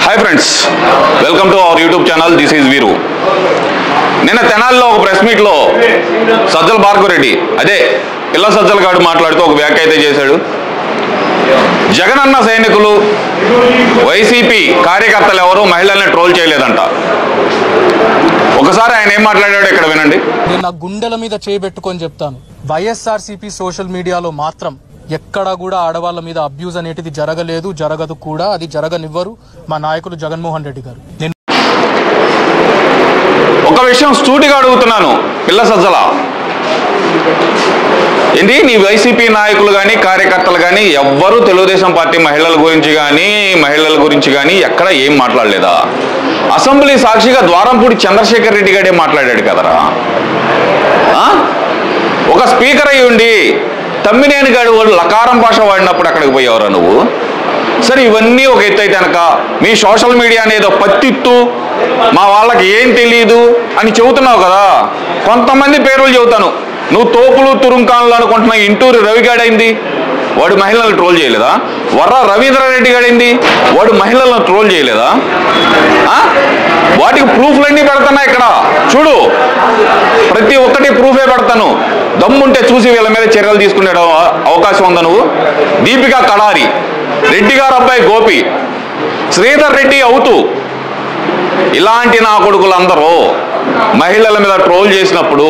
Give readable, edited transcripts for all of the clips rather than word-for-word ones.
Hi friends, welcome to our YouTube channel. This is వీరు. నిన్న తెనాలిలో ఒక ప్రెస్ మీట్లో సజ్జల భార్గవరెడ్డి అదే పిల్ల సజ్జల గారు మాట్లాడుతూ ఒక వ్యాఖ్య అయితే చేశాడు. జగనన్న సైనికులు వైసీపీ కార్యకర్తలు ఎవరు మహిళల్ని ట్రోల్ చేయలేదంట. ఒకసారి ఆయన ఏం మాట్లాడాడో ఇక్కడ వినండి. నేను నా గుండెల మీద చేయబెట్టుకొని చెప్తాను, వైఎస్ఆర్సీపీ సోషల్ మీడియాలో మాత్రం ఎక్కడా కూడా ఆడవాళ్ళ మీద అబ్యూజ్ అనేటిది జరగలేదు, జరగదు కూడా, అది జరగనివ్వరు మా నాయకులు జగన్మోహన్ రెడ్డి గారు. ఒక విషయం సూటిగా అడుగుతున్నాను, పిల్ల సజ్జల ఏంటి నీ వైసీపీ నాయకులు కానీ కార్యకర్తలు కానీ ఎవ్వరూ తెలుగుదేశం పార్టీ మహిళల గురించి కానీ ఎక్కడ ఏం మాట్లాడలేదా? అసెంబ్లీ సాక్షిగా ద్వారంపూడి చంద్రశేఖర్ రెడ్డి గారే మాట్లాడాడు కదరా. ఒక స్పీకర్ అయ్యి ఉండి తమ్మినేని గాడు వాళ్ళు లకారం భాష వాడినప్పుడు అక్కడికి పోయేవరా నువ్వు? సరే, ఇవన్నీ ఒక ఎత్తు అయితే కనుక మీ సోషల్ మీడియా అనేదో పత్తిత్తు మా వాళ్ళకి ఏం తెలియదు అని చెబుతున్నావు కదా. కొంతమంది పేర్లు చెబుతాను, నువ్వు తోపులు తురుంకాన్లు అనుకుంటున్న ఇంటూరు రవిగాడైంది, వాడు మహిళలను ట్రోల్ చేయలేదా? వర్ర రవీంద్రారెడ్డి గాడైంది, వాడు మహిళలను ట్రోల్ చేయలేదా? వాటికి ప్రూఫ్లన్నీ పెడతానా ఇక్కడ చూడు, ప్రతి ఒక్కటి ప్రూఫే పెడతాను. దమ్ముంటే చూసి వీళ్ళ మీద చర్యలు తీసుకునే అవకాశం ఉందా నువ్వు? దీపికా కడారి, రెడ్డి గారు అబ్బాయి గోపి, శ్రీధర్ రెడ్డి అవుతూ ఇలాంటి నా కొడుకులందరూ మహిళల మీద ట్రోల్ చేసినప్పుడు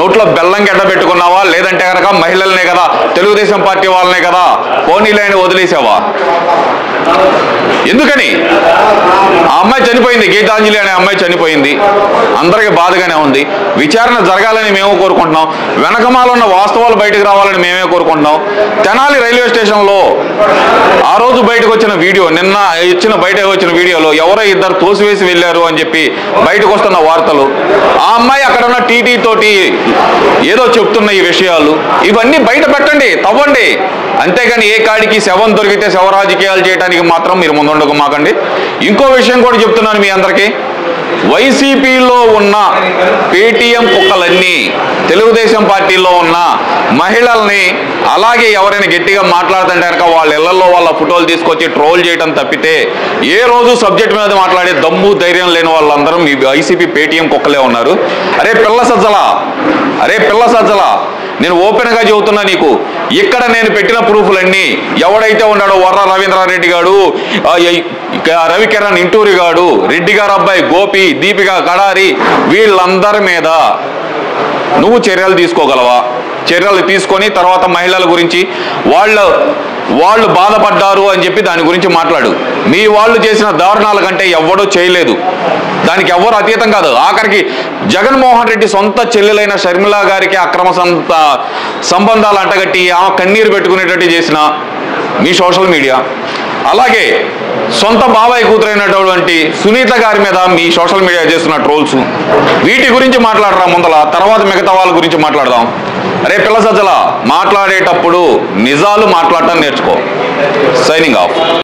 నోట్లో బెల్లం గడ్డ పెట్టుకున్నావా? లేదంటే కనుక మహిళలనే కదా, తెలుగుదేశం పార్టీ వాళ్ళనే కదా పోనీలైన వదిలేసావా? ఎందుకని? ఆ అమ్మాయి చనిపోయింది, గీతాంజలి అనే అమ్మాయి చనిపోయింది, అందరికీ బాధగానే ఉంది. విచారణ జరగాలని మేము కోరుకుంటున్నాం, వెనకమాల ఉన్న వాస్తవాలు బయటకు రావాలని మేమే కోరుకుంటున్నాం. తెనాలి రైల్వే స్టేషన్లో ఆ రోజు బయటకు వచ్చిన వీడియో, నిన్న బయటకు వచ్చిన వీడియోలో ఎవరో ఇద్దరు తోసివేసి వెళ్ళారు అని చెప్పి బయటకు వస్తున్న వార్తలు, ఆ అమ్మాయి అక్కడ ఉన్న టీటీ తోటి ఏదో చెప్తున్న ఈ విషయాలు, ఇవన్నీ బయట పెట్టండి, తవ్వండి. అంతేగాని ఏ కాడికి శవం దొరికితే శవ రాజకీయాలు చేయడానికి మాత్రం మీరు ముందుండకు మాకండి. ఇంకో విషయం కూడా చెప్తున్నాను మీ అందరికీ, వైసీపీలో ఉన్న పేటీఎం కుక్కలన్నీ తెలుగుదేశం పార్టీలో ఉన్న మహిళల్ని అలాగే ఎవరైనా గట్టిగా మాట్లాడుతుంటే కనుక వాళ్ళ ఇళ్లలో వాళ్ళ ఫోటోలు తీసుకొచ్చి ట్రోల్ చేయడం తప్పితే ఏ రోజు సబ్జెక్ట్ మీద మాట్లాడే దమ్ము ధైర్యం లేని వాళ్ళందరూ మీ వైసీపీ పేటీఎం కుక్కలే ఉన్నారు. అరే పిల్ల సజ్జల, నేను ఓపెన్గా చెబుతున్నా నీకు, ఇక్కడ నేను పెట్టిన ప్రూఫ్లన్నీ ఎవడైతే ఉన్నాడో వర్ర రవీంద్రారెడ్డి గాడు, రవికిరణ్ ఇంటూరి గాడు, రెడ్డి గారు అబ్బాయి గోపి, దీపికా కడారి, వీళ్ళందరి మీద నువ్వు చర్యలు తీసుకోగలవా? చర్యలు తీసుకొని తర్వాత మహిళల గురించి వాళ్ళు బాధపడ్డారు అని చెప్పి దాని గురించి మాట్లాడు. మీ వాళ్ళు చేసిన దారుణాల కంటే ఎవ్వడూ చేయలేదు, దానికి ఎవ్వరు అతీతం కాదు. ఆఖరికి జగన్మోహన్ రెడ్డి సొంత చెల్లెలైన షర్మిల గారికి అక్రమ సంబంధాలు అంటగట్టి ఆమె కన్నీరు పెట్టుకునేటట్టు చేసిన మీ సోషల్ మీడియా, అలాగే సొంత బాబాయ్ కూతురైనటువంటి సునీత గారి మీద మీ సోషల్ మీడియా చేస్తున్న ట్రోల్స్, వీటి గురించి మాట్లాడరా ముందల, తర్వాత మిగతా వాళ్ళ గురించి మాట్లాడదాం. అరే పిల్ల సజ్జల, మాట్లాడేటప్పుడు నిజాలు మాట్లాడటం నేర్చుకో. Signing off.